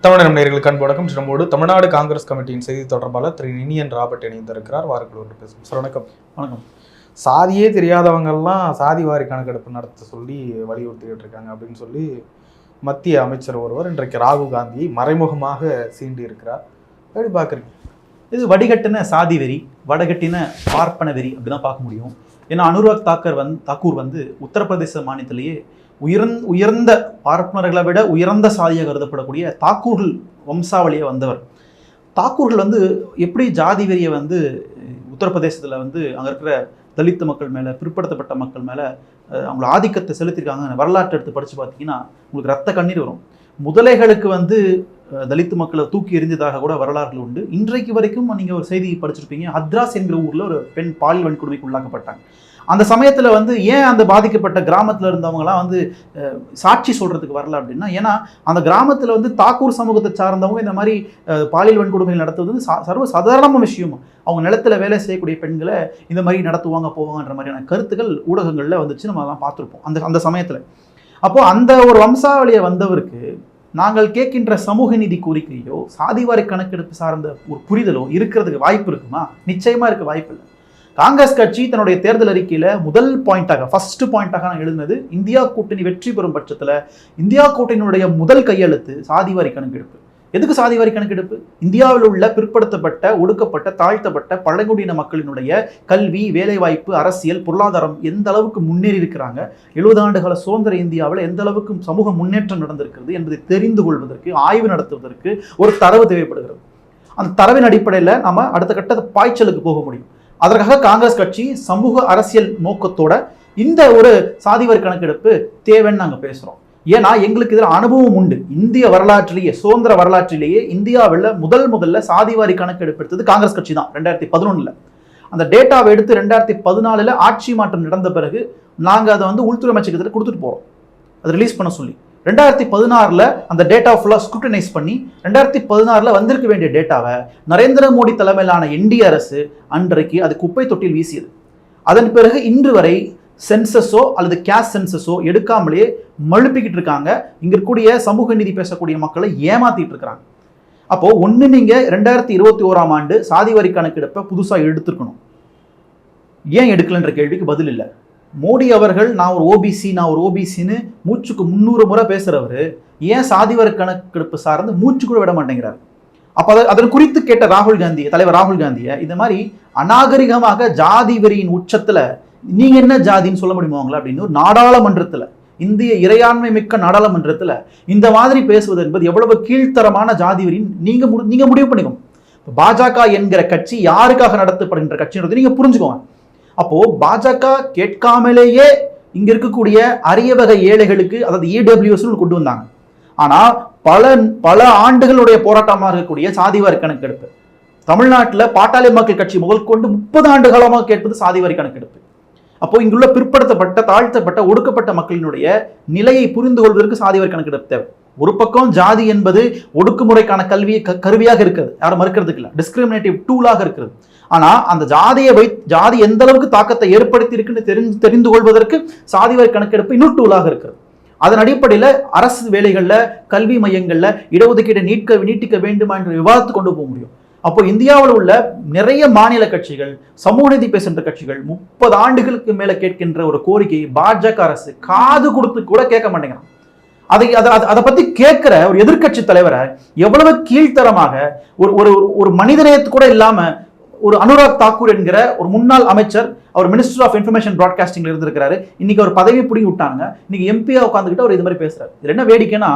தமிழகம் நேயர்களுக்கு அன்பு வணக்கம். நம்மோடு தமிழ்நாடு காங்கிரஸ் கமிட்டியின் செய்தி தொடர்பாளர் திரு நினியன் ராபர்ட் இணைந்திருக்கிறார். வாருங்களோடு பேசுவோம். சார் வணக்கம். வணக்கம். சாதியே தெரியாதவங்கெல்லாம் சாதி வாரி கணக்கெடுப்பு நடத்த சொல்லி வலியுறுத்திக்கிட்டு இருக்காங்க அப்படின்னு சொல்லி மத்திய அமைச்சர் ஒருவர் இன்றைக்கு ராகுல் காந்தியை மறைமுகமாக சீண்டி இருக்கிறார். எப்படி பார்க்குறீங்க? இது வடிகட்டின சாதி வெறி, வடகட்டின பார்ப்பன வெறி அப்படிதான் பார்க்க முடியும். ஏன்னா அனுராக் தாக்கூர் உத்தரப்பிரதேச மாநிலத்திலேயே உயர்ந்த பார்ப்பனர்களை விட உயர்ந்த சாதியாக கருதப்படக்கூடிய தாக்கூர்கள் வம்சாவளியை வந்தவர். தாக்கூர்கள் எப்படி ஜாதி வெறியை உத்தரப்பிரதேசத்தில் அங்கே இருக்கிற தலித் மக்கள் மேலே, பிற்படுத்தப்பட்ட மக்கள் மேலே அவங்கள ஆதிக்கத்தை செலுத்தியிருக்காங்க. வரலாற்றை எடுத்து படித்து பார்த்தீங்கன்னா உங்களுக்கு ரத்த கண்ணீர் வரும். முதலைகளுக்கு தலித்து மக்களை தூக்கி எறிஞ்சதாக கூட வரலாறுகள் உண்டு. இன்றைக்கு வரைக்கும் நீங்கள் ஒரு செய்தி படிச்சிருப்பீங்க. ஹத்ராஸ் என்கிற ஊரில் ஒரு பெண் பாலியல் வன்கொடுமைக்கு உள்ளாக்கப்பட்டாங்க. அந்த சமயத்தில் ஏன் அந்த பாதிக்கப்பட்ட கிராமத்தில் இருந்தவங்களாம் சாட்சி சொல்கிறதுக்கு வரல அப்படின்னா, ஏன்னா அந்த கிராமத்தில் தாக்கூர் சமூகத்தை சார்ந்தவங்க இந்த மாதிரி பாலியல் வன்கொடுமைகள் நடத்துவது சர்வ சாதாரணமான விஷயம். அவங்க நிலத்தில் வேலை செய்யக்கூடிய பெண்களை இந்த மாதிரி நடத்துவாங்க போவாங்கன்ற மாதிரியான கருத்துக்கள் ஊடகங்களில் நம்ம அதெல்லாம் பார்த்துருப்போம் அந்த சமயத்தில். அப்போது அந்த ஒரு வம்சாவளியை வந்தவருக்கு நாங்கள் கேட்கின்ற சமூக நீதி கோரிக்கையோ சாதிவாரி கணக்கெடுப்பு சார்ந்த ஒரு புரிதலோ இருக்கிறதுக்கு வாய்ப்பு இருக்குமா? நிச்சயமாக இருக்க வாய்ப்பு இல்லை. காங்கிரஸ் கட்சி தன்னுடைய தேர்தல் அறிக்கையில் முதல் பாயிண்டாக, ஃபர்ஸ்ட் பாயிண்டாக நான் எழுதினது, இந்தியா கூட்டணி வெற்றி பெறும் பட்சத்தில் இந்தியா கூட்டணியுடைய முதல் கையெழுத்து சாதிவாரி கணக்கெடுப்பு. எதுக்கு சாதிவாரி கணக்கெடுப்பு? இந்தியாவில் உள்ள பிற்படுத்தப்பட்ட, ஒடுக்கப்பட்ட, தாழ்த்தப்பட்ட பழங்குடியின மக்களினுடைய கல்வி, வேலைவாய்ப்பு, அரசியல், பொருளாதாரம் எந்த அளவுக்கு முன்னேறி இருக்கிறாங்க, 70 ஆண்டுகால சுதந்திர இந்தியாவில் எந்த அளவுக்கு சமூக முன்னேற்றம் நடந்திருக்கிறது என்பதை தெரிந்து கொள்வதற்கு, ஆய்வு நடத்துவதற்கு ஒரு தரவு தேவைப்படுகிறது. அந்த தரவின் அடிப்படையில் நம்ம அடுத்த கட்ட பாய்ச்சலுக்கு போக முடியும். அதற்காக காங்கிரஸ் கட்சி சமூக அரசியல் நோக்கத்தோட இந்த ஒரு சாதிவாரி கணக்கெடுப்பு தேவைன்னு நாங்கள் பேசுகிறோம். ஏன்னா எங்களுக்கு இதில் அனுபவம் உண்டு. இந்திய வரலாற்றிலேயே, சுதந்திர வரலாற்றிலேயே இந்தியாவில் முதல்ல சாதிவாரி கணக்கெடுப்பு எடுத்தது காங்கிரஸ் கட்சி தான் 2011. அந்த டேட்டாவை எடுத்து 2014 ஆட்சி மாற்றம் நடந்த பிறகு நாங்கள் அதை உள்துறை அமைச்சகத்தில் கொடுத்துட்டு போகிறோம், அதை ரிலீஸ் பண்ண சொல்லி. 2016 அந்த டேட்டா ஃபுல்லாக ஸ்க்ரூட்டனைஸ் பண்ணி 2016 வந்திருக்க வேண்டிய டேட்டாவை நரேந்திர மோடி தலைமையிலான என்டிஏ அரசு அன்றைக்கு அது குப்பை தொட்டில் வீசியது. அதன் பிறகு இன்று வரை சென்சஸோ அல்லது கேஷ் சென்சஸோ எடுக்காமலே மழுப்பிக்கிட்டு இருக்காங்க. இங்க இருக்கக்கூடிய சமூக நீதி பேசக்கூடிய மக்களை ஏமாத்திட்டு இருக்கிறாங்க. அப்போ நீங்கள் 2021 ஆண்டு சாதிவாரி கணக்கெடுப்பை புதுசாக எடுத்துருக்கணும். ஏன் எடுக்கலன்ற கேள்விக்கு பதில் இல்லை. மோடி அவர்கள் நான் ஒரு ஓபிசின்னு மூச்சுக்கு 300 முறை பேசுறவர் ஏன் சாதிவாரி கணக்கெடுப்பு சார்ந்து மூச்சு கூட விட மாட்டேங்கிறார்? அப்போ அதன் குறித்து கேட்ட தலைவர் ராகுல் காந்தியை இந்த மாதிரி அநாகரிகமாக ஜாதி வெறியின் உச்சத்துல நீங்க என்ன ஜாதின்னு சொல்ல முடியுமாங்களா அப்படின்னு ஒரு நாடாளுமன்றத்துல, இந்திய இறையாண்மை மிக்க நாடாளுமன்றத்துல இந்த மாதிரி பேசுவது என்பது எவ்வளவு கீழ்த்தரமான ஜாதி வெறின்னு நீங்க முடிவு பண்ணிக்கோங்க. பாஜக என்கிற கட்சி யாருக்காக நடத்தப்படுகின்ற கட்சின்றது நீங்க புரிஞ்சுக்கோங்க. அப்போ பாஜக கேட்காமலேயே இங்க இருக்கக்கூடிய அரிய வகை ஏழைகளுக்கு, அதாவது இடபிள்யூஎஸ் கொண்டு வந்தாங்க. ஆனா பல ஆண்டுகளுடைய போராட்டமாக இருக்கக்கூடிய சாதிவாரி கணக்கெடுப்பு தமிழ்நாட்டில் பாட்டாளி மக்கள் கட்சி முதல் கொண்டு 30 ஆண்டு காலமாக கேட்பது சாதிவாரி கணக்கெடுப்பு. அப்போ இங்குள்ள பிற்படுத்தப்பட்ட, தாழ்த்தப்பட்ட, ஒடுக்கப்பட்ட மக்களினுடைய நிலையை புரிந்து கொள்வதற்கு சாதிவாரி கணக்கெடுப்பு தேவை. ஒரு பக்கம் ஜாதி என்பது ஒடுக்குமுறைக்கான கருவியாக இருக்கிறது, யாரும் மறுக்கிறதுக்கு இல்லை, டிஸ்கிரிமினேட்டிவ் டூலாக இருக்கிறது. ஆனா அந்த ஜாதி எந்த அளவுக்கு தாக்கத்தை ஏற்படுத்தி இருக்குன்னு தெரிந்து கொள்வதற்கு சாதிவாரி கணக்கெடுப்பு இன்னொரு டூலாக இருக்கிறது. அதன் அடிப்படையில் அரசு வேலைகள்ல, கல்வி மையங்கள்ல இடஒதுக்கீட்டை நீட்டிக்க வேண்டுமா என்ற விவாதத்தை கொண்டு போக முடியும். அப்போ இந்தியாவில் உள்ள நிறைய மாநில கட்சிகள், சமூக நீதி பேசுகின்ற கட்சிகள் 30 ஆண்டுகளுக்கு மேல கேட்கின்ற ஒரு கோரிக்கையை பாஜக அரசு காது கொடுத்து கூட கேட்க மாட்டேங்கிறாங்க. அதை பத்தி கேட்கிற ஒரு எதிர்கட்சி தலைவரை எவ்வளவு கீழ்த்தரமாக, ஒரு மனிதநேயத்து கூட இல்லாம ஒரு அனுராக் தாக்கூர் என்கிற ஒரு முன்னாள் அமைச்சர், அவர் மினிஸ்டர் ஆஃப் இன்ஃபர்மேஷன் பிராட்காஸ்டிங்ல இருந்திருக்கிறாரு. இன்னைக்கு அவர் பதவி பிடிங்கி விட்டாங்க. இன்னைக்கு எம்பியா உட்காந்துக்கிட்டு அவர் இது மாதிரி பேசுறாரு. இது என்ன வேடிக்கைன்னா,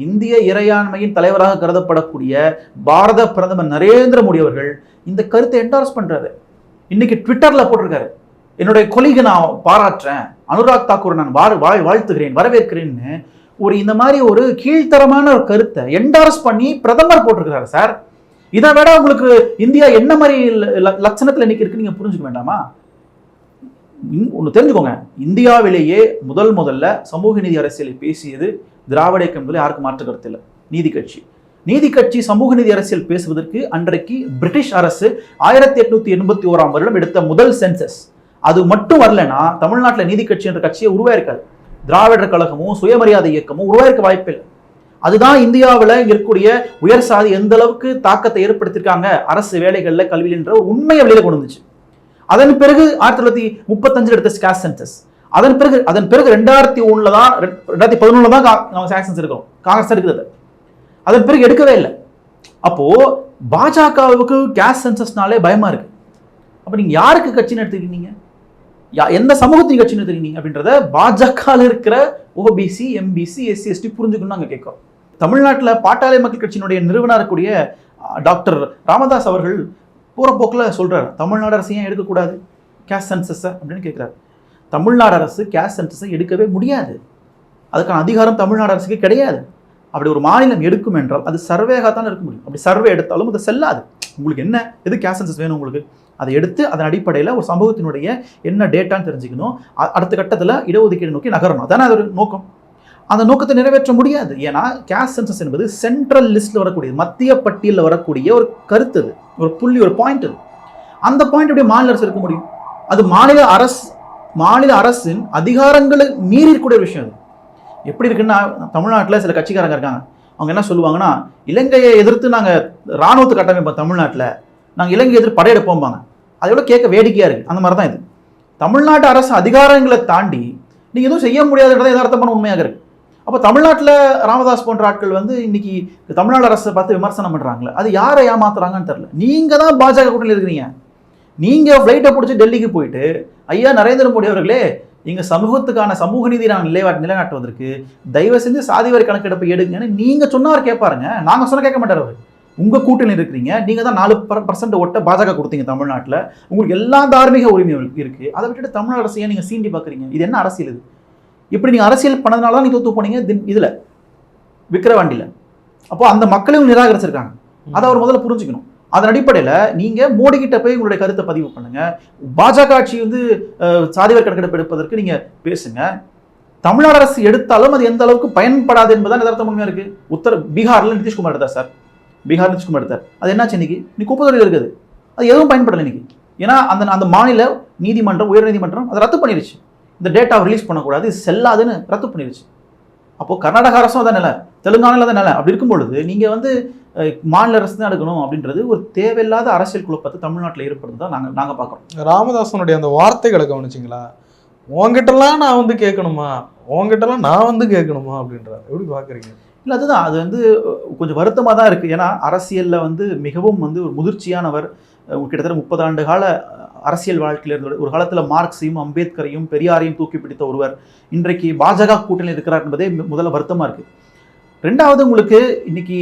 இந்திய இறையாண்மையின் தலைவராக கருதப்படக்கூடிய பாரத பிரதமர் நரேந்திர மோடி அவர்கள் இந்த கருத்தை என்டார்ஸ் பண்றாரு. இன்னைக்கு ட்விட்டர்ல போட்டிருக்காரு, என்னுடைய கொலிகை நான் பாராட்டுறேன், அனுராக் தாக்கூரை நான் வாழ்த்துகிறேன், வரவேற்கிறேன்னு இந்த மாதிரி ஒரு கீழ்த்தரமான ஒரு கருத்தை என்டார்ஸ் பண்ணி பிரதமர் போட்டிருக்கிறாரு. சார், இதை விட உங்களுக்கு இந்தியா என்ன மாதிரி லட்சணத்தில் இன்னைக்கு இருக்கு நீங்க புரிஞ்சுக்க வேண்டாமா? ஒன்று தெரிஞ்சுக்கோங்க, இந்தியாவிலேயே முதல்ல சமூக நீதி அரசியலை பேசியது திராவிட இயக்கம், யாருக்கு மாற்று கருத்து இல்லை, நீதி கட்சி சமூக நீதி அரசியல் பேசுவதற்கு அன்றைக்கு பிரிட்டிஷ் அரசு 1881 எடுத்த முதல் சென்சஸ். அது மட்டும் வரலன்னா தமிழ்நாட்டில் நீதி கட்சி என்ற கட்சியை உருவாயிருக்காது. திராவிடர் கழகமும் சுயமரியாதை இயக்கமும் உருவாயிருக்க வாய்ப்பில்லை. அதுதான் இந்தியாவில் இங்க இருக்கக்கூடிய உயர் சாதி எந்த அளவுக்கு தாக்கத்தை ஏற்படுத்தியிருக்காங்க அரசு வேலைகள்ல கல்வியில்ன்ற ஒரு உண்மையை வெளியில கொண்டு வந்துச்சு. அதன் பிறகு 1935 எடுத்த காஸ்ட் சென்சஸ், அதன் பிறகு 2001 தான் 2011 தான் காஸ்ட் சென்சஸ் இருக்கும், காங்கிரஸ் இருக்குது. அதன் பிறகு எடுக்கவே இல்லை. அப்போ பாஜகவுக்கு காஸ்ட் சென்சஸ்னாலே பயமா இருக்கு. அப்ப நீங்க யாருக்கு கட்சின்னு எடுத்துக்கிட்டீங்க, எந்த சமூகத்தின் கட்சின்னு எடுத்துக்கிட்டீங்க அப்படின்றத பாஜக இருக்கிற ஓபிசி, எம்பிசி, எஸ்சி, எஸ்டி புரிஞ்சுக்கணும் நாங்க கேட்கிறோம். தமிழ்நாட்டில் பாட்டாளி மக்கள் கட்சியினுடைய நிறுவனர் இருக்கக்கூடிய டாக்டர் ராமதாஸ் அவர்கள் போற போக்கில் சொல்றாரு, தமிழ்நாடு அரசு ஏன் எடுக்கக்கூடாது கேஸ்ட் சென்சஸ் அப்படின்னு கேட்கிறாரு. தமிழ்நாடு அரசு கேஸ்ட் சென்சஸை எடுக்கவே முடியாது, அதுக்கான அதிகாரம் தமிழ்நாடு அரசுக்கு கிடையாது. அப்படி ஒரு மாநிலம் எடுக்கும் என்றால் அது சர்வேகாக தான் இருக்க முடியும். அப்படி சர்வே எடுத்தாலும் அது செல்லாது. உங்களுக்கு என்ன எது கேஸ்ட் சென்சஸ் வேணும், உங்களுக்கு அதை எடுத்து அதன் அடிப்படையில் ஒரு சமூகத்தினுடைய என்ன டேட்டான்னு தெரிஞ்சுக்கணும், அடுத்த கட்டத்தில் இடஒதுக்கீடு நோக்கி நகரணும். அதானே அது ஒரு நோக்கம். அந்த நோக்கத்தை நிறைவேற்ற முடியாது. ஏன்னா கேஸ்ட் சென்சஸ் என்பது சென்ட்ரல் லிஸ்ட்ல வரக்கூடிய, மத்திய பட்டியலில் வரக்கூடிய ஒரு கருத்து, அது ஒரு புள்ளி, ஒரு பாயிண்ட். அது அந்த பாயிண்ட் எப்படி மாநில அரசு இருக்க முடியும்? அது மாநில அரசின் அதிகாரங்களை மீறி இருக்கக்கூடிய ஒரு விஷயம். அது எப்படி இருக்குன்னா, தமிழ்நாட்டில் சில கட்சிக்காரங்க இருக்காங்க, அவங்க என்ன சொல்லுவாங்கன்னா, இலங்கையை எதிர்த்து நாங்கள் இராணுவத்தை கட்டமைப்போம், தமிழ்நாட்டில் நாங்கள் இலங்கை எதிர்த்து படையெடுப்போம்பாங்க. அதோட கேட்க வேடிக்கையாக இருக்குது. அந்த மாதிரி தான் இது. தமிழ்நாட்டு அரசு அதிகாரங்களை தாண்டி நீங்கள் எதுவும் செய்ய முடியாதுன்றதை யதார்த்தமான உண்மையாக இருக்குது. அப்போ தமிழ்நாட்டில் ராமதாஸ் போன்ற ஆட்கள் வந்து இன்னைக்கு தமிழ்நாடு அரசை பார்த்து விமர்சனம் பண்ணுறாங்களே, அது யாரை ஏமாத்துறாங்கன்னு தெரியல. நீங்கள் தான் பாஜக கூட்டணியில் இருக்கிறீங்க. நீங்கள் ஃப்ளைட்டை பிடிச்சி டெல்லிக்கு போயிட்டு, ஐயா நரேந்திர மோடி அவர்களே, எங்கள் சமூகத்துக்கான சமூக நீதி நாங்கள் நிலைநாட்டுவதற்கு தயவு செஞ்சு சாதிவாரி கணக்கெடுப்பை எடுங்கன்னு நீங்கள் சொன்னவர் கேட்பாருங்க. நாங்கள் சொன்ன கேட்க மாட்டார் அவர். உங்கள் கூட்டணியில் இருக்கிறீங்க, நீங்கள் தான் 4% ஓட்ட பாஜக கொடுத்தீங்க தமிழ்நாட்டில், உங்களுக்கு எல்லா தார்மீக உரிமையும் இருக்குது. அதை விட்டுட்டு தமிழ் அரசையை நீங்கள் சீண்டி பார்க்குறீங்க. இது என்ன அரசியல்? இது இப்படி நீங்கள் அரசியல் பண்ணதுனால தான் நீங்கள் தோத்து போனீங்க இதில் விக்கிரவாண்டியில். அப்போ அந்த மக்களையும் நிராகரிச்சிருக்காங்க. அதை அவர் முதல்ல புரிஞ்சுக்கணும். அதன் அடிப்படையில் நீங்கள் மோடி கிட்ட போய் உங்களுடைய கருத்தை பதிவு பண்ணுங்க. பாஜக ஆட்சி வந்து சாதிவாரி கணக்கெடுப்பு எடுப்பதற்கு நீங்கள் பேசுங்க. தமிழ்நாடு அரசு எடுத்தாலும் அது எந்த அளவுக்கு பயன்படாது என்பதுதான் யதார்த்தம் உண்மையாக இருக்குது. பீகாரில் நிதிஷ்குமார் எடுத்தார் சார், பீகார் நிதிஷ்குமார் எடுத்தார். அது என்னாச்சு? இன்னைக்கு குப்பத்தொழில் இருக்குது, அது எதுவும் பயன்படலை இன்னைக்கு. ஏன்னா அந்த மாநில நீதிமன்றம், உயர் நீதிமன்றம் அதை ரத்து பண்ணிடுச்சு. இந்த டேட்டா ரிலீஸ் பண்ணக்கூடாது, இது செல்லாதுன்னு ரத்து பண்ணிடுச்சு. அப்போ கர்நாடக அரசும் அதான் நிலை, தெலுங்கானால தான் நிலை. அப்படி இருக்கும் பொழுது நீங்கள் வந்து மாநில அரசு தான் எடுக்கணும் அப்படின்றது ஒரு தேவையில்லாத அரசியல் குழப்பத்தை தமிழ்நாட்டில் ஏற்படுறது தான் நாங்கள் பார்க்குறோம். ராமதாசனுடைய அந்த வார்த்தைகளை கவனிச்சிங்களா? உங்ககிட்டலாம் நான் வந்து கேட்கணுமா, உங்ககிட்டலாம் நான் வந்து கேட்கணுமா அப்படின்றார். எப்படி பார்க்குறீங்க? இல்லை, அதுதான், அது வந்து கொஞ்சம் வருத்தமாக தான் இருக்குது. ஏன்னா அரசியலில் வந்து மிகவும் வந்து ஒரு முதிர்ச்சியானவர், கிட்டத்தட்ட 30 ஆண்டு கால அரசியல் வாழ்க்கையில் இருந்த ஒரு காலத்தில் மார்க்ஸையும் அம்பேத்கரையும் பெரியாரையும் தூக்கி பிடித்த ஒருவர் இன்றைக்கு பாஜக கூட்டணியில் இருக்கிறார் என்பதே முதல்ல வருத்தமாக இருக்குது. ரெண்டாவது, உங்களுக்கு இன்னைக்கு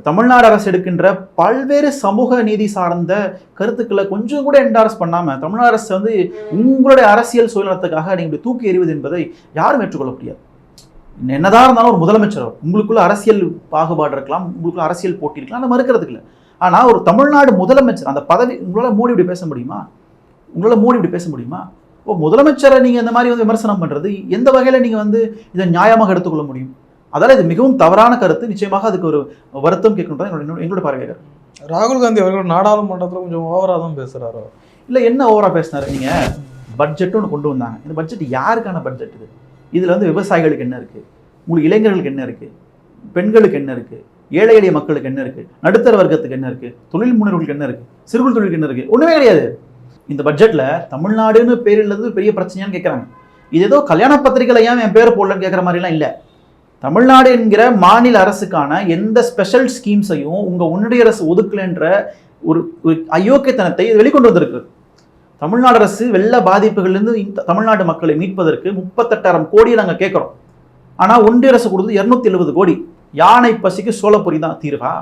தமிழ்நாடு அரசு எடுக்கின்ற பல்வேறு சமூக நீதி சார்ந்த கருத்துக்களை கொஞ்சம் கூட என்டார்ஸ் பண்ணாமல் தமிழ்நாடு அரசு வந்து உங்களுடைய அரசியல் சுயநலத்துக்காக நீங்கள் தூக்கி எறிவது என்பதை யாரும் ஏற்றுக்கொள்ள முடியாது. என்னதான் இருந்தாலும் ஒரு முதலமைச்சர், உங்களுக்குள்ள அரசியல் பாகுபாடு இருக்கலாம், உங்களுக்குள்ள அரசியல் போட்டி இருக்கலாம், அதை மறுக்கிறதுக்கு இல்லை. ஆனால் ஒரு தமிழ்நாடு முதலமைச்சர் அந்த பதவி, உங்களால் மோடி இப்படி பேச முடியுமா? ஓ, முதலமைச்சரை நீங்கள் இந்த மாதிரி வந்து விமர்சனம் பண்ணுறது எந்த வகையில் நீங்கள் வந்து இதை நியாயமாக எடுத்துக்கொள்ள முடியும்? அதால் இது மிகவும் தவறான கருத்து. நிச்சயமாக அதுக்கு ஒரு வருத்தம் கேட்கணும் எங்களோட பார்வையாக. ராகுல் காந்தி அவர்கள் நாடாளுமன்றத்தில் கொஞ்சம் ஓவராக தான் பேசுகிறாரோ? இல்லை, என்ன ஓவராக பேசினார்? நீங்கள் பட்ஜெட்டு ஒன்று கொண்டு வந்தாங்க. இந்த பட்ஜெட் யாருக்கான பட்ஜெட் இது? இதில் வந்து விவசாயிகளுக்கு என்ன இருக்குது, உங்களுக்கு இளைஞர்களுக்கு என்ன இருக்குது, பெண்களுக்கு என்ன இருக்குது, ஏழை எளிய மக்களுக்கு என்ன இருக்குது, நடுத்தர வர்க்கத்துக்கு என்ன இருக்குது, தொழில் முனைவர்களுக்கு என்ன இருக்குது, சிறுகுறு தொழிலுக்கு என்ன இருக்குது? ஒன்றுமே கிடையாது. இந்த பட்ஜெட்டில் தமிழ்நாடுன்னு பேர் இல்லது பெரிய பிரச்சனையான்னு கேட்குறாங்க. இது ஏதோ கல்யாண பத்திரிகையில் ஏன் என் பேர் போடலன்னு கேட்குற மாதிரிலாம் இல்லை. தமிழ்நாடு என்கிற மாநில அரசுக்கான எந்த ஸ்பெஷல் ஸ்கீம்ஸையும் உங்கள் ஒன்றிய அரசு ஒதுக்கலைன்ற ஒரு அயோக்கியத்தனத்தை இது வெளிக்கொண்டு வந்திருக்கு. தமிழ்நாடு அரசு வெள்ள பாதிப்புகள்லேருந்து தமிழ்நாடு மக்களை மீட்பதற்கு 38,000 கோடியை நாங்கள் கேட்குறோம். ஆனால் ஒன்றிய அரசு கொடுத்தது 270 கோடி. யானை பசிக்கு சோளப்பொரி தான் தீர்வா?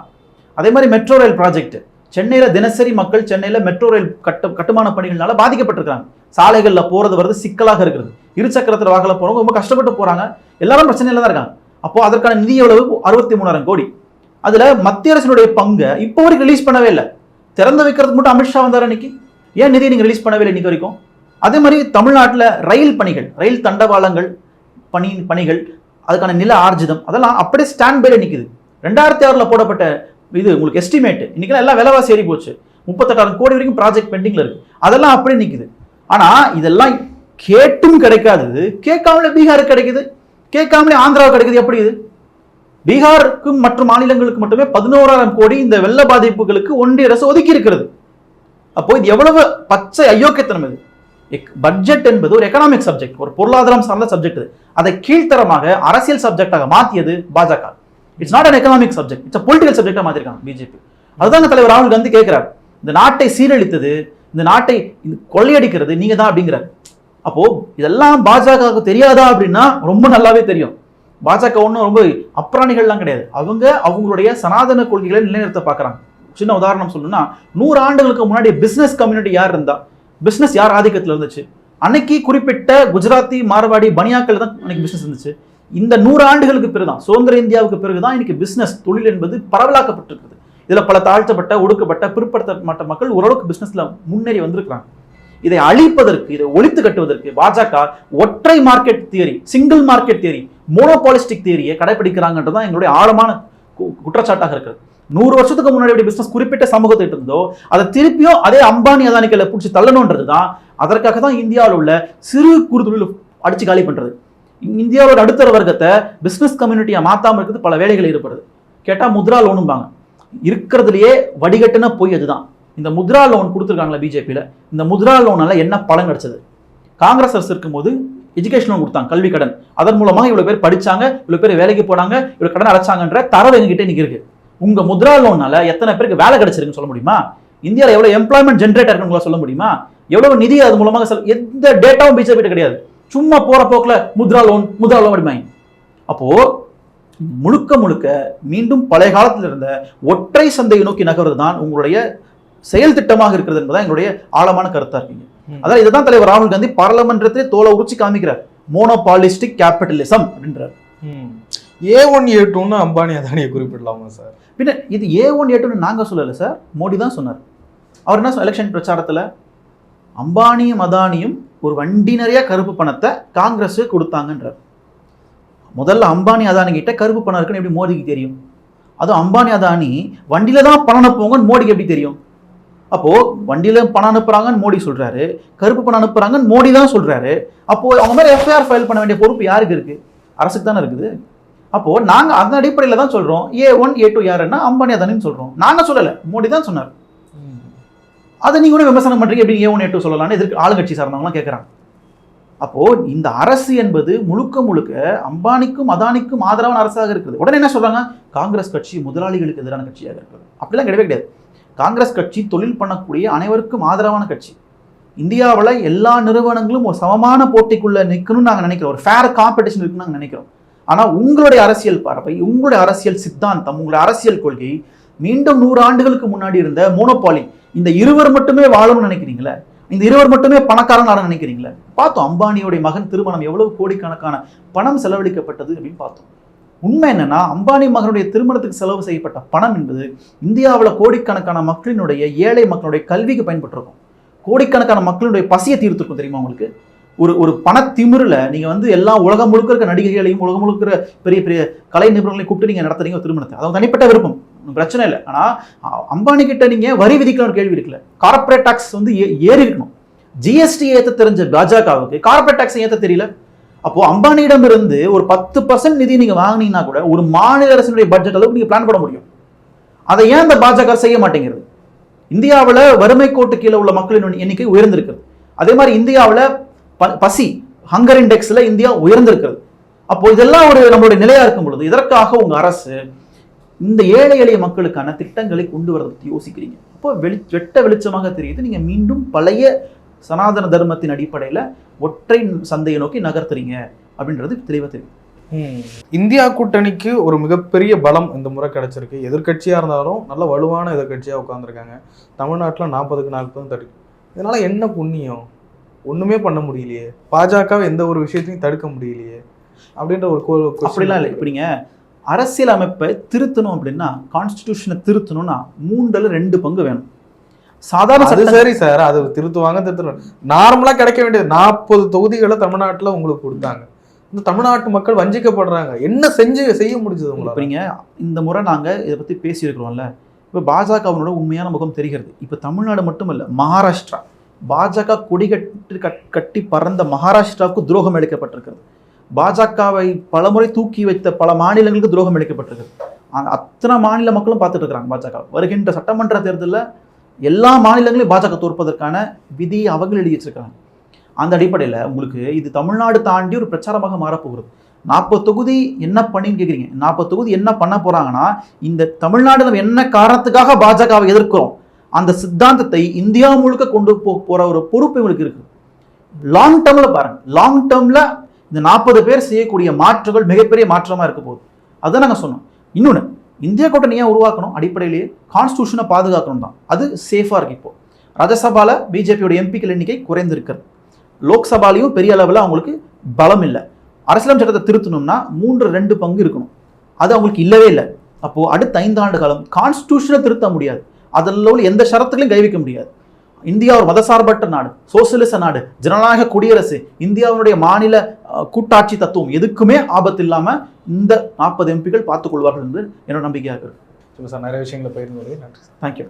அதே மாதிரி மெட்ரோ ரயில் ப்ராஜெக்ட், சென்னையில் தினசரி மக்கள் சென்னையில் மெட்ரோ ரயில் கட்டுமான பணிகள்னால பாதிக்கப்பட்டிருக்காங்க. சாலைகளில் போகிறது வருது சிக்கலாக இருக்கிறது. இருசக்கரத்தில் வாகல போகிறவங்க ரொம்ப கஷ்டப்பட்டு போகிறாங்க. எல்லாரும் பிரச்சனையில் தான் இருக்காங்க. அப்போ அதற்கான நிதி எவ்வளவு? 63,000 கோடி. அதில் மத்திய அரசினுடைய பங்கை இப்போ வரைக்கும் ரிலீஸ் பண்ணவே இல்லை. திறந்து வைக்கிறதுக்கு மட்டும் அமித்ஷா வந்தார் அன்னைக்கு. ஏன் நிதியை நீங்கள் ரிலீஸ் பண்ணவே இல்லை இன்னைக்கு வரைக்கும்? அதே மாதிரி தமிழ்நாட்டில் ரயில் பணிகள், ரயில் தண்டவாளங்கள் பணிகள், அதுக்கான நில ஆர்ஜிதம், அதெல்லாம் அப்படியே ஸ்டாண்ட் பைல நிற்குது. 2006 போடப்பட்ட இது உங்களுக்கு எஸ்டிமேட், இன்னைக்கு எல்லாம் விலைவாசி ஏறி போச்சு. 38,000 கோடி வரைக்கும் ப்ராஜெக்ட் பெண்டிங்ல இருக்கு. அதெல்லாம் அப்படியே நிற்குது. ஆனால் இதெல்லாம் கேட்டும் கிடைக்காதது, கேட்காமலே பீகாருக்கு கிடைக்குது, கேட்காமலே ஆந்திராவுக்கு கிடைக்குது. எப்படி இது? பீகாருக்கும் மற்ற மாநிலங்களுக்கு மட்டுமே 11,000 கோடி இந்த வெள்ள பாதிப்புகளுக்கு ஒன்றிய அரசு ஒதுக்கி இருக்கிறது. அப்போ இது எவ்வளவு பச்சை அயோக்கியத்தனம் இது. பட்ஜெட் என்பது ஒரு எக்கனாமிக் சப்ஜெக்ட், ஒரு பொருளாதாரம் சார்ந்த சப்ஜெக்ட். அதை கீழ்த்தரமாக அரசியல் சப்ஜெக்டாக மாற்றியது BJP. It's not an economic subject, it's political சப்ஜெக்டா மாத்திருக்காங்க பிஜேபி. அதுதான் தலைவர் ராகுல் காந்தி கேட்கிறார், இந்த நாட்டை சீரழித்தது, இந்த நாட்டை கொள்ளையடிக்கிறது நீங்க தான் அப்படிங்கிறார். அப்போ இதெல்லாம் பாஜகவுக்கு தெரியாதா அப்படின்னா ரொம்ப நல்லாவே தெரியும். பாஜக ஒன்றும் ரொம்ப அப்ராணிகள்லாம் கிடையாது. அவங்களுடைய சனாதன கொள்கைகளை நிலைநிறுத்த பார்க்குறாங்க. சின்ன உதாரணம் சொல்லணும்னா, 100 ஆண்டுகளுக்கு முன்னாடி பிசினஸ் கம்யூனிட்டி யார் இருந்தா, பிசினஸ் யார் ஆதிக்கத்தில் இருந்துச்சு? அன்னைக்கு குறிப்பிட்ட குஜராத்தி, மார்வாடி, பனியாக்கள் தான் அன்னைக்கு பிசினஸ் இருந்துச்சு. இந்த 100 ஆண்டுகளுக்கு பிறகுதான், சுதந்திர இந்தியாவுக்கு பிறகுதான் இன்னைக்கு பிசினஸ் தொழில் என்பது பரவலாக்கப்பட்டிருக்குது. இதுல பல தாழ்த்தப்பட்ட, ஒடுக்கப்பட்ட, பிற்படுத்தப்பட்ட மக்கள் ஓரளவுக்கு பிசினஸ்ல முன்னேறி வந்திருக்கிறாங்க. இதை அழிப்பதற்கு, இதை ஒழித்து கட்டுவதற்கு பாஜக ஒற்றை market theory, single market theory, monopolistic தியரியை கடைபிடிக்கிறாங்கன்றதான் எங்களுடைய ஆழமான குற்றச்சாட்டாக இருக்கிறது. 100 வருஷத்துக்கு முன்னாடி பிசினஸ் குறிப்பிட்ட சமூகத்தை இருந்தோ அதை திருப்பியும் அதே அம்பானி அதானிகளை பிடிச்சி தள்ளணுன்றது தான். அதற்காக தான் இந்தியாவில் உள்ள சிறு குறு தொழில் அடிச்சு காலி பண்றது. இந்தியாவோட நடுத்தர வர்க்கத்தை பிசினஸ் கம்யூனிட்டியா மாத்தாம இருக்கிறது பல வேலைகள் ஈடுபடுது. கேட்டா முத்ரா லோனும்பாங்க. இருக்கிறதுலயே வடிகட்டுன போய் அதுதான். இந்த முத்ரா லோன் கொடுத்துருக்காங்களா பிஜேபியில, இந்த முத்ரா லோனால என்ன பலன் கிடைச்சது? காங்கிரஸ் அரசு இருக்கும்போது எஜுகேஷன் லோன் கொடுத்தாங்க, கல்வி கடன். அதன் மூலமாக இவ்வளவு பேர் படிச்சாங்க, இவ்வளவு பேர் வேலைக்கு போனாங்க, இவ்வளவு கடன் அடைச்சாங்கன்ற தரவு எங்ககிட்ட இன்னைக்கு இருக்கு. உங்க முத்ரா லோனால எத்தனை பேருக்கு வேலை கிடைச்சிருக்குன்னு சொல்ல முடியுமா? இந்தியாவில் எவ்வளவு எம்ப்ளாய்மெண்ட் ஜென்ரேட் இருக்குன்னு சொல்ல முடியுமா? எவ்வளவு நிதி அது மூலமாக எந்த டேட்டாவும் பிஜேபி கிடையாது. சும்மா போற போக்குல முத்ரா லோன் அப்படிமாங்க. அப்போ முழுக்க முழுக்க மீண்டும் பழைய காலத்தில் இருந்த ஒற்றை சந்தையை நோக்கி நகர்வது தான் உங்களுடைய செயல் திட்டமாக இருக்கிறது என்பதான் எங்களுடைய ஆழமான கருத்தா இருக்கீங்க. அதான் இதுதான் தலைவர் ராகுல் காந்தி பார்லமென்றத்தை தோலை உரிச்சு காமிக்கிறார். மோனோபாலிஸ்டிக் கேபிட்டலிசம் அப்படின்றார். A1 A2 Ambani அதானியை குறிப்பிடலாமா sir? பின்ன இது A1 A2 நாங்க சொல்லல சார், மோடி தான் சொன்னார். அவர் என்ன எலெக்ஷன் பிரச்சாரத்துல, அம்பானியும் அதானியும் ஒரு வண்டி நிறைய கருப்பு பணத்தை காங்கிரஸ் கொடுத்தாங்கன்றார். முதல்ல அம்பானி அதானி கிட்ட கருப்பு பணம் இருக்குன்னு எப்படி மோடிக்கு தெரியும்? அதுவும் அம்பானி அதானி வண்டியில தான் பணம் அனுப்புவாங்கன்னு மோடிக்கு எப்படி தெரியும்? அப்போ வண்டியில பணம் அனுப்புறாங்கன்னு மோடி சொல்றாரு, கருப்பு பணம் அனுப்புறாங்கன்னு மோடி தான் சொல்றாரு. அப்போ அவங்க மாதிரி எஃப்ஐஆர் ஃபைல் பண்ண வேண்டிய பொறுப்பு யாருக்கு இருக்கு? அரசுக்கு தானே இருக்குது. அப்போ நாங்க அந்த அடிப்படையில் தான் சொல்றோம் A1 A2 யாருன்னா அம்பானி அதானின்னு சொல்றோம். நாங்க சொல்லல, மோடி தான் சொன்னார். அதை நீங்க கூட விமர்சனம் பண்றீங்க, எப்படி A1 A2 சொல்லலாம்னு எதிர்க்கு ஆளுங்கட்சி சார்ந்தவங்களாம் கேட்கறாங்க. அப்போ இந்த அரசு என்பது முழுக்க முழுக்க அம்பானிக்கும் அதானிக்கும் ஆதரவான அரசாக இருக்குது. உடனே என்ன சொல்றாங்க, காங்கிரஸ் கட்சி முதலாளிகளுக்கு எதிரான கட்சியாக இருக்குது. அப்படிலாம் கிடையவே கிடையாது. காங்கிரஸ் கட்சி தொழில் பண்ணக்கூடிய அனைவருக்கும் ஆதரவான கட்சி. இந்தியாவில் எல்லா நிறுவனங்களும் ஒரு சமமான போட்டிக்குள்ள நிற்கணும்னு நாங்கள் நினைக்கிறோம், ஒரு ஃபேர் காம்படிஷன் இருக்குன்னு நாங்கள் நினைக்கிறோம். ஆனால் உங்களுடைய அரசியல் பார்வை, உங்களுடைய அரசியல் சித்தாந்தம், உங்களுடைய அரசியல் கொள்கை மீண்டும் 100 ஆண்டுகளுக்கு முன்னாடி இருந்த மோனோபாலி, இந்த இருவர் மட்டுமே வாழணும்னு நினைக்கிறீங்களே, இந்த இருவர் மட்டுமே பணக்காரன் ஆட நினைக்கிறீங்களே. பார்த்தோம் அம்பானியோடைய மகன் திருமணம் எவ்வளவு கோடிக்கணக்கான பணம் செலவழிக்கப்பட்டது அப்படின்னு பார்த்தோம். உண்மை என்னன்னா, அம்பானி மகனுடைய திருமணத்துக்கு செலவு செய்யப்பட்ட பணம் என்பது இந்தியாவில் கோடிக்கணக்கான மக்களினுடைய, ஏழை மக்களுடைய கல்விக்கு பயன்பட்டிருக்கும். கோடிக்கணக்கான மக்களுடைய பசியை தீர்த்திருக்கும். தெரியுமா உங்களுக்கு? ஒரு பணத்திமிரில் நீங்கள் எல்லாம் உலகம் முழுக்க இருக்க நடிகைகளையும் உலகம் முழுக்க இருக்கிற பெரிய பெரிய கலை நிபுணர்களையும் கூப்பிட்டு நீங்கள் நடத்துறீங்க திருமணத்தை. அதாவது தனிப்பட்ட விருப்பம், பிரச்சனை இல்லை. ஆனால் அம்பானி கிட்ட நீங்கள் வரி விதிக்கலாம் கேள்வி இருக்குல்ல. கார்பரேட் டாக்ஸ் ஏறி இருக்கணும். ஜிஎஸ்டி ஏற்ற தெரிஞ்ச பாஜகவுக்கு கார்பரேட் டாக்ஸ் ஏற்ற தெரியல. அப்போ அம்பானியிடம் இருந்து ஒரு 10% நிதி நீங்க வாங்கினீங்கன்னா கூட ஒரு மாநில அரசினுடைய பட்ஜெட் அளவுக்கு நீங்க பிளான் போட முடியும். அதை ஏன் இந்த பாஜக செய்ய மாட்டேங்கிறது? இந்தியாவில் வறுமை கோட்டு கீழே உள்ள மக்களின் எண்ணிக்கை உயர்ந்திருக்கிறது. அதே மாதிரி இந்தியாவில் பசி ஹங்கர் இண்டெக்ஸ்ல இந்தியா உயர்ந்திருக்கிறது. அப்போ இதெல்லாம் ஒரு நம்மளுடைய நிலையா இருக்கும் பொழுது இதற்காக உங்க அரசு இந்த ஏழை எளிய மக்களுக்கான திட்டங்களை கொண்டு வரதை பற்றி யோசிக்கிறீங்க. அப்போ வெட்ட வெளிச்சமாக தெரியுது, நீங்க மீண்டும் பழைய சனாதன தர்மத்தின் அடிப்படையில் ஒற்றை சந்தையை நோக்கி நகர்த்துறீங்க அப்படின்றது தெளிவாக தெரியும். இந்தியா கூட்டணிக்கு ஒரு மிகப்பெரிய பலம் இந்த முறை கிடைச்சிருக்கு. எதிர்கட்சியாக இருந்தாலும் நல்ல வலுவான எதிர்கட்சியாக உட்காந்துருக்காங்க. தமிழ்நாட்டில் 40க்கு 40 தடுக்கு. இதனால என்ன புண்ணியம்? ஒண்ணுமே பண்ண முடியலையே. பாஜகவை எந்த ஒரு விஷயத்தையும் தடுக்க முடியலையே அப்படின்ற ஒரு அப்படிலாம் இல்லை. இப்படிங்க அரசியல் அமைப்பை திருத்தணும் அப்படின்னா, கான்ஸ்டிடியூஷனை திருத்தணும்னா 3/2 பங்கு வேணும். சாதாரண சரி சார், அது திருத்துவாங்க. நார்மலா கிடைக்க வேண்டியது 40 தொகுதிகளை தமிழ்நாட்டில் உங்களுக்கு கொடுத்தாங்க. இந்த தமிழ்நாட்டு மக்கள் வஞ்சிக்கப்படுறாங்க. என்ன செய்ய முடிஞ்சது உங்களுக்கு? இந்த முறை நாங்க இதை பத்தி பேசியிருக்கிறோம்ல. இப்போ பாஜகவினோட உண்மையான முகம் தெரிகிறது. இப்போ தமிழ்நாடு மட்டும் இல்லை, மகாராஷ்டிரா, பாஜக கொடி கட்டி பறந்த மகாராஷ்டிராவுக்கு துரோகம் அளிக்கப்பட்டிருக்கிறது. பாஜகவை பலமுறை தூக்கி வைத்த பல மாநிலங்களுக்கு துரோகம் இழைக்கப்பட்டிருக்கு. அத்தனை மாநில மக்களும் பார்த்துட்டு இருக்கிறாங்க பாஜக. வருகின்ற சட்டமன்ற தேர்தலில் எல்லா மாநிலங்களையும் பாஜக தோற்பதற்கான விதியை அவர்கள் எழுதி வச்சிருக்காங்க. அந்த அடிப்படையில் உங்களுக்கு இது தமிழ்நாடு தாண்டி ஒரு பிரச்சாரமாக மாறப்போகிறது. 40 தொகுதி என்ன பண்ணின்னு கேட்குறீங்க. 40 தொகுதி என்ன பண்ண போறாங்கன்னா, இந்த தமிழ்நாடு நம்ம என்ன காரணத்துக்காக பாஜகவை எதிர்க்கிறோம் அந்த சித்தாந்தத்தை இந்தியா முழுக்க கொண்டு போற ஒரு பொறுப்பு இவங்களுக்கு இருக்கு. லாங் டேர்ம்ல பாருங்க, லாங் டேர்ம்ல இந்த 40 பேர் செய்யக்கூடிய மாற்றங்கள் மிகப்பெரிய மாற்றமா இருக்க போகுது. அதான் நாங்கள் சொன்னோம். இன்னொன்று, இந்தியா கூட்டணி ஏன் உருவாக்கணும்? அடிப்படையிலேயே கான்ஸ்டியூஷனை பாதுகாக்கணும் தான். அது சேஃபாக இருக்கு. இப்போ ராஜ்யசபால பிஜேபியோட எம்பிக்கள் எண்ணிக்கை குறைந்திருக்கிறது. லோக்சபாலையும் பெரிய அளவில் அவங்களுக்கு பலம் இல்லை. அரசியலமைப்பு சட்டத்தை திருத்தணும்னா 3/2 பங்கு இருக்கணும். அது அவங்களுக்கு இல்லவே இல்லை. அப்போ அடுத்த 5 ஆண்டு காலம் கான்ஸ்டியூஷனை திருத்த முடியாது. அதில் உள்ள எந்த ஷரத்துகளையும் கை வைக்க முடியாது. இந்தியா ஒரு மதசார்பற்ற நாடு, சோசியலிச நாடு, ஜனநாயக குடியரசு, இந்தியாவுடைய மாநில கூட்டாட்சி தத்துவம் எதுக்குமே ஆபத்து இல்லாமல் இந்த 40 எம்பிக்கள் பார்த்துக் கொள்வார்கள் என்று என்னோட நம்பிக்கையாக இருக்கு. சார் நிறைய விஷயங்களை பகிர்ந்து நன்றி. தேங்க்யூ.